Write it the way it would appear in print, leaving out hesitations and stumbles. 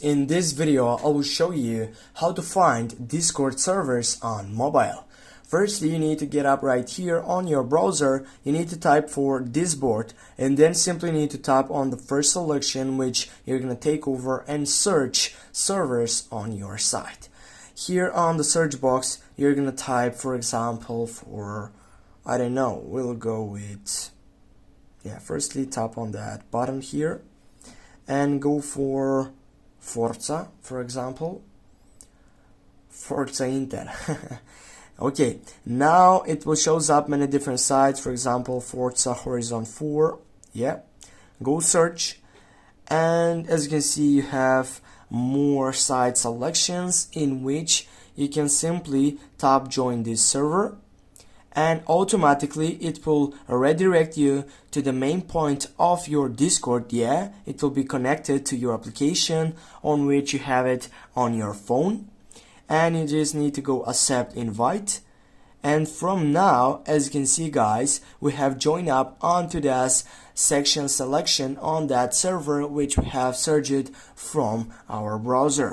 in this video I will show you how to find Discord servers on mobile. Firstly, you need to get up right here on your browser. You need to type for Discord and then simply need to tap on the first selection which you're going to take over and search servers on your site. Here on the search box you're going to type, for example, for, I don't know, we'll go with, firstly tap on that button here and go for Forza, for example, Forza Inter. Okay, now it will shows up many different sites, for example Forza Horizon 4. Go search, and as you can see you have more site selections in which you can simply tap join this server, and automatically it will redirect you to the main point of your Discord. It will be connected to your application on which you have it on your phone, and you just need to go accept invite. And from now, as you can see guys, we have joined up onto that section selection on that server which we have searched from our browser.